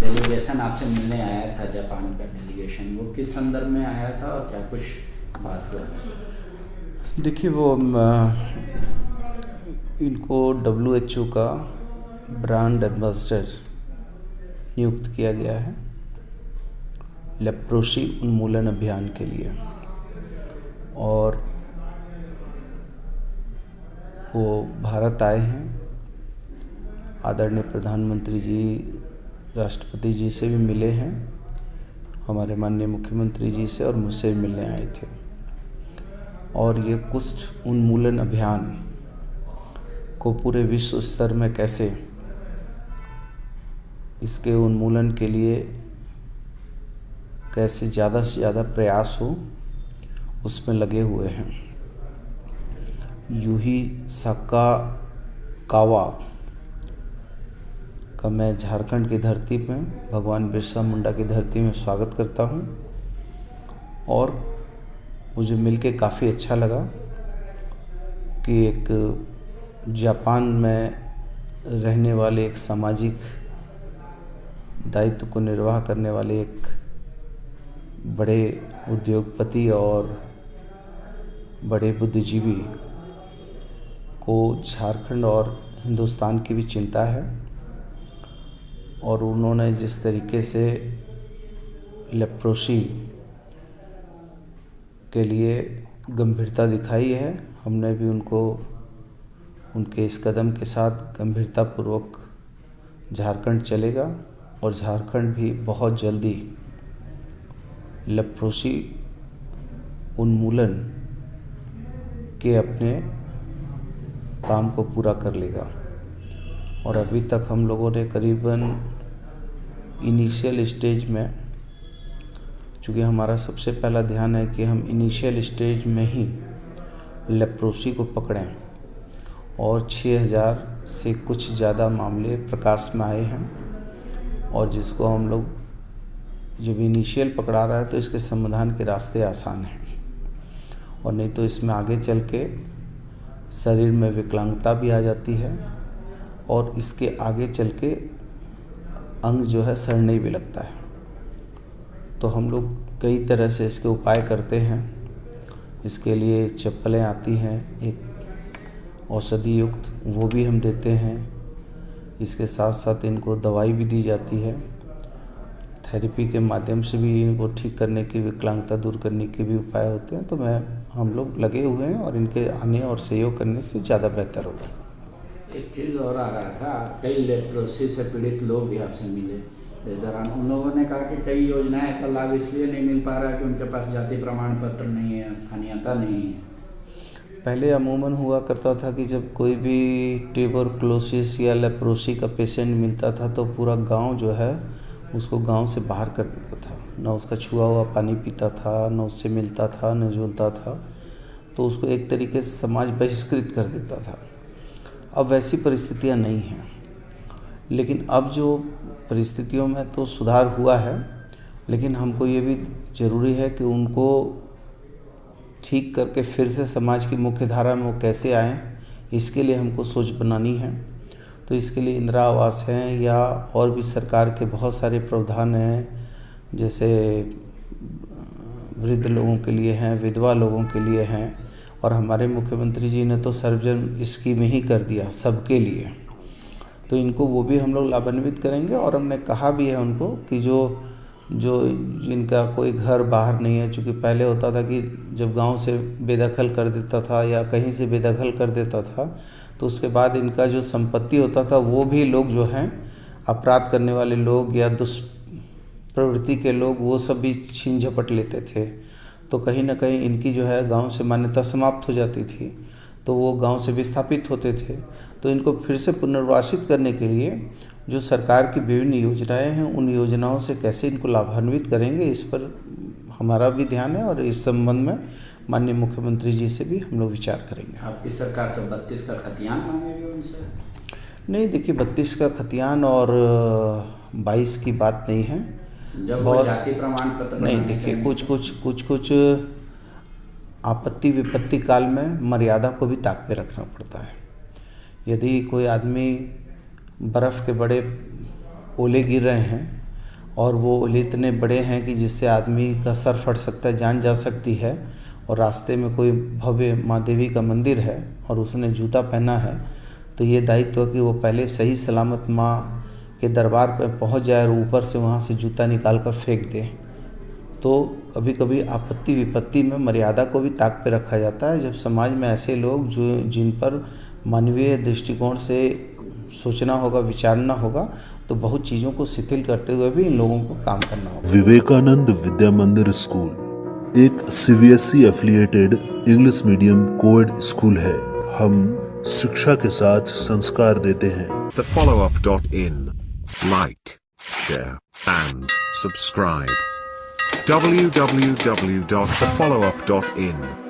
Delegation आपसे मिलने आया था, जापान का डेलीगेशन, वो किस संदर्भ में आया था और क्या कुछ बात हुआ? देखिए वो इनको WHO का ब्रांड एम्बेसडर नियुक्त किया गया है लेप्रोसी उन्मूलन अभियान के लिए। और वो भारत आए हैं, आदरणीय प्रधानमंत्री जी, राष्ट्रपति जी से भी मिले हैं, हमारे माननीय मुख्यमंत्री जी से और मुझसे भी मिलने आए थे। और ये कुष्ठ उन्मूलन अभियान को पूरे विश्व स्तर में कैसे इसके उन्मूलन के लिए कैसे ज़्यादा से ज़्यादा प्रयास हो, उसमें लगे हुए हैं। यूही साकाकावा का मैं झारखंड की धरती में, भगवान बिरसा मुंडा की धरती में स्वागत करता हूं। और मुझे मिलके काफ़ी अच्छा लगा कि एक जापान में रहने वाले, एक सामाजिक दायित्व को निर्वाह करने वाले एक बड़े उद्योगपति और बड़े बुद्धिजीवी को झारखंड और हिंदुस्तान की भी चिंता है। और उन्होंने जिस तरीके से लेप्रोसी के लिए गंभीरता दिखाई है, हमने भी उनको उनके इस कदम के साथ गंभीरतापूर्वक झारखंड चलेगा और झारखंड भी बहुत जल्दी लेप्रोसी उन्मूलन के अपने काम को पूरा कर लेगा। और अभी तक हम लोगों ने करीबन इनिशियल स्टेज में, चूँकि हमारा सबसे पहला ध्यान है कि हम इनिशियल स्टेज में ही लेप्रोसी को पकड़ें, और 6000 से कुछ ज़्यादा मामले प्रकाश में आए हैं। और जिसको हम लोग जब इनिशियल पकड़ा रहा है तो इसके समाधान के रास्ते आसान हैं, और नहीं तो इसमें आगे चल के शरीर में विकलांगता भी आ जाती है और इसके आगे चल के अंग जो है सड़ने भी लगता है। तो हम लोग कई तरह से इसके उपाय करते हैं। इसके लिए चप्पलें आती हैं एक औषधि युक्त, वो भी हम देते हैं। इसके साथ साथ इनको दवाई भी दी जाती है। थेरेपी के माध्यम से भी इनको ठीक करने की, विकलांगता दूर करने के भी उपाय होते हैं। तो हम लोग लगे हुए हैं और इनके आने और सहयोग करने से ज़्यादा बेहतर होगा। एक चीज़ और आ रहा था, कई लेप्रोसी से पीड़ित लोग भी आपसे मिले इस दौरान। उन लोगों ने कहा कि कई योजनाएं का लाभ इसलिए नहीं मिल पा रहा है कि उनके पास जाति प्रमाण पत्र नहीं है, स्थानीयता नहीं है। पहले अमूमन हुआ करता था कि जब कोई भी ट्यूबरकुलोसिस या लेप्रोसी का पेशेंट मिलता था तो पूरा गांव जो है उसको गांव से बाहर कर देता था। न उसका छुआ हुआ पानी पीता था, न उससे मिलता था, न जुलता था। तो उसको एक तरीके से समाज बहिष्कृत कर देता था। अब वैसी परिस्थितियां नहीं हैं, लेकिन अब जो परिस्थितियों में तो सुधार हुआ है, लेकिन हमको ये भी ज़रूरी है कि उनको ठीक करके फिर से समाज की मुख्य धारा में वो कैसे आएँ, इसके लिए हमको सोच बनानी है। तो इसके लिए इंदिरा आवास हैं या और भी सरकार के बहुत सारे प्रावधान हैं, जैसे वृद्ध लोगों के लिए हैं, विधवा लोगों के लिए हैं। और हमारे मुख्यमंत्री जी ने तो सर्वजन स्कीम ही कर दिया सबके लिए। तो इनको वो भी हम लोग लाभान्वित करेंगे। और हमने कहा भी है उनको कि जो जिनका कोई घर बाहर नहीं है, चूँकि पहले होता था कि जब गांव से बेदखल कर देता था या कहीं से बेदखल कर देता था तो उसके बाद इनका जो संपत्ति होता था वो भी लोग जो हैं अपराध करने वाले लोग या दुष्प्रवृत्ति के लोग, वो सब भी छीन झपट लेते थे। तो कहीं ना कहीं इनकी जो है गांव से मान्यता समाप्त हो जाती थी, तो वो गांव से विस्थापित होते थे। तो इनको फिर से पुनर्वासित करने के लिए जो सरकार की विभिन्न योजनाएं हैं, उन योजनाओं से कैसे इनको लाभान्वित करेंगे, इस पर हमारा भी ध्यान है। और इस संबंध में माननीय मुख्यमंत्री जी से भी हम लोग विचार करेंगे। आपकी सरकार तो 32 का खतियान मांगेगी उनसे? नहीं, देखिए 32 का खतियान और 22 की बात नहीं है। जब वो जाति प्रमाण पत्र नहीं, देखिए कुछ आपत्ति विपत्ति काल में मर्यादा को भी ताक पे रखना पड़ता है। यदि कोई आदमी बर्फ़ के बड़े ओले गिर रहे हैं और वो इतने बड़े हैं कि जिससे आदमी का सर फट सकता है, जान जा सकती है। और रास्ते में कोई भव्य माँ देवी का मंदिर है और उसने जूता पहना है, तो ये दायित्व है कि वो पहले सही सलामत माँ के दरबार पर पहुंच जाए और ऊपर से वहाँ से जूता निकाल कर फेंक दे। तो कभी कभी आपत्ति विपत्ति में मर्यादा को भी ताक पे रखा जाता है। जब समाज में ऐसे लोग जिन पर मानवीय दृष्टिकोण से सोचना होगा, विचारना होगा, तो बहुत चीज़ों को शिथिल करते हुए भी इन लोगों को काम करना होगा। विवेकानंद विद्या मंदिर स्कूल एक CBSE affiliated English medium coed school है। हम शिक्षा के साथ संस्कार देते हैं। thefollowup.in. Like, share, and subscribe. www.thefollowup.in